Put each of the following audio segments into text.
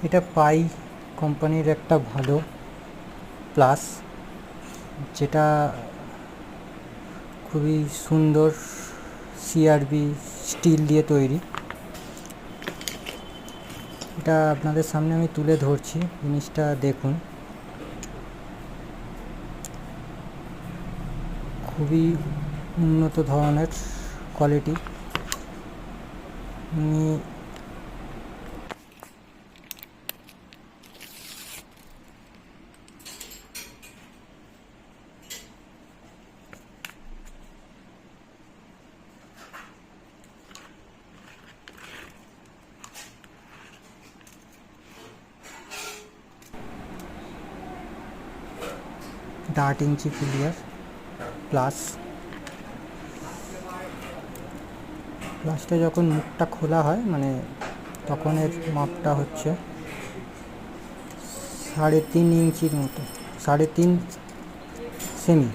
এটা পাই কোম্পানির একটা ভালো প্লাস, যেটা খুবই সুন্দর সিআরবি স্টিল দিয়ে তৈরি। এটা আপনাদের সামনে আমি তুলে ধরছি, জিনিসটা দেখুন। খুবই উন্নত ধরনের কোয়ালিটি। আমি এটা 8 ইঞ্চি ক্লিয়ার প্লাস। প্লাসটা যখন মুখটা খোলা হয় মানে তখন এর মাপটা হচ্ছে 3.5 ইঞ্চির মতো, 3.5 সেমি,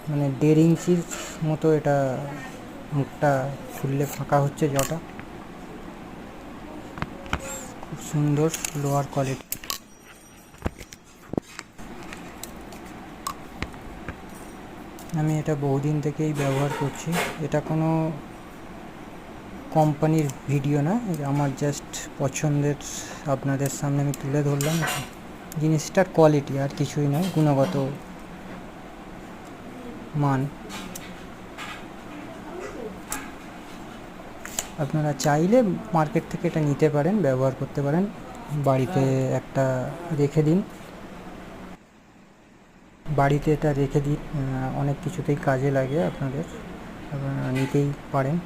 মানে 1.5 ইঞ্চির মতো। এটা মুখটা খুললে ফাঁকা হচ্ছে জটা। খুব সুন্দর লোয়ার কোয়ালিটি। আমি এটা বহুদিন থেকেই ব্যবহার করছি। এটা কোনো কোম্পানির ভিডিও না, আমার জাস্ট পছন্দের আপনাদের সামনে আমি তুলে ধরলাম। জিনিসটার কোয়ালিটি আর কিছুই নয়, গুণগত মান। আপনারা চাইলে মার্কেট থেকে এটা নিতে পারেন, ব্যবহার করতে পারেন, বাড়িতে একটা রেখে দিন। বাড়িতে এটা রেখে দিন, অনেক কিছুতেই কাজে লাগে আপনাদের, আপনারা নিতেই পারেন।